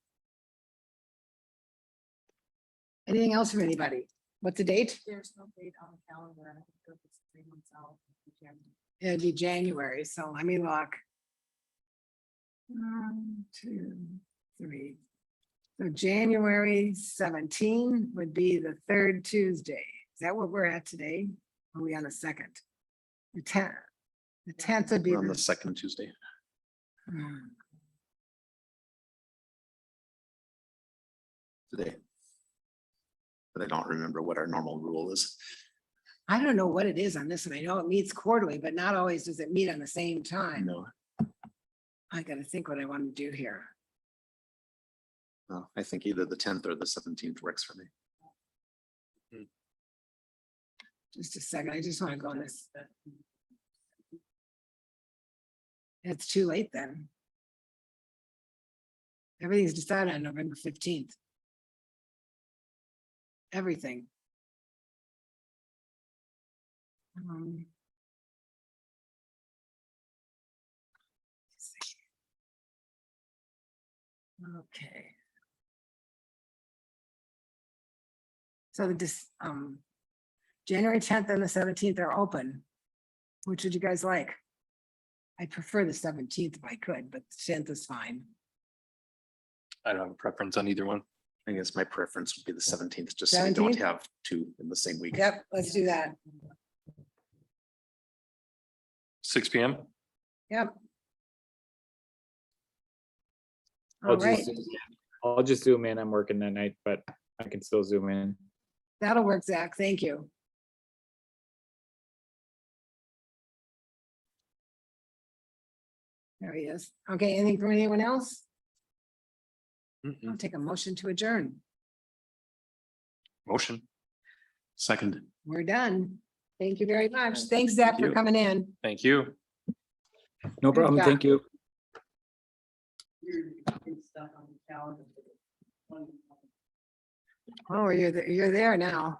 [SPEAKER 1] Anything else from anybody? What's the date?
[SPEAKER 6] There's no date on the calendar. I think it's 3 months out.
[SPEAKER 1] It'd be January, so let me look. 1, 2, 3. So January 17 would be the 3rd Tuesday. Is that what we're at today? Are we on the 2nd? The 10th. The 10th would be
[SPEAKER 5] We're on the
[SPEAKER 1] the.
[SPEAKER 5] second Tuesday. Today. But I don't remember what our normal rule is.
[SPEAKER 1] I don't know what it is on this one. I know it meets quarterly, but not always does it meet on the same time.
[SPEAKER 5] No,
[SPEAKER 1] I gotta think what I want to do here.
[SPEAKER 5] no, I think either the 10th or the 17th works for me.
[SPEAKER 1] Just a second. I just want to go on this. It's too late then. Everything's decided on November 15th. Everything. Let's see. Okay. So January 10th and the 17th are open. Which would you guys like? I prefer the 17th if I could, but the 10th is fine.
[SPEAKER 4] I don't have a preference on either one.
[SPEAKER 5] I guess my preference would be the 17th, just so we don't
[SPEAKER 1] 17th?
[SPEAKER 5] have two in the same week.
[SPEAKER 1] Yep, let's do that.
[SPEAKER 4] 6 PM.
[SPEAKER 1] Yep.
[SPEAKER 2] I'll
[SPEAKER 1] All right,
[SPEAKER 2] just zoom in. I'm working that night, but I can still zoom in.
[SPEAKER 1] that'll work, Zach. Thank you. There he is. Okay, anything from anyone else? I'll take a motion to adjourn.
[SPEAKER 4] Motion.
[SPEAKER 5] Second.
[SPEAKER 1] We're done. Thank you very much. Thanks, Zach, for
[SPEAKER 2] you.
[SPEAKER 1] coming in.
[SPEAKER 4] Thank you.
[SPEAKER 2] No problem.
[SPEAKER 1] job.
[SPEAKER 2] Thank you.
[SPEAKER 6] You're putting stuff on the calendar.
[SPEAKER 1] Oh, you're there now.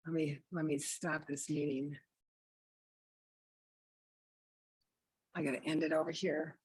[SPEAKER 1] Let me stop this meeting. I gotta end it over here.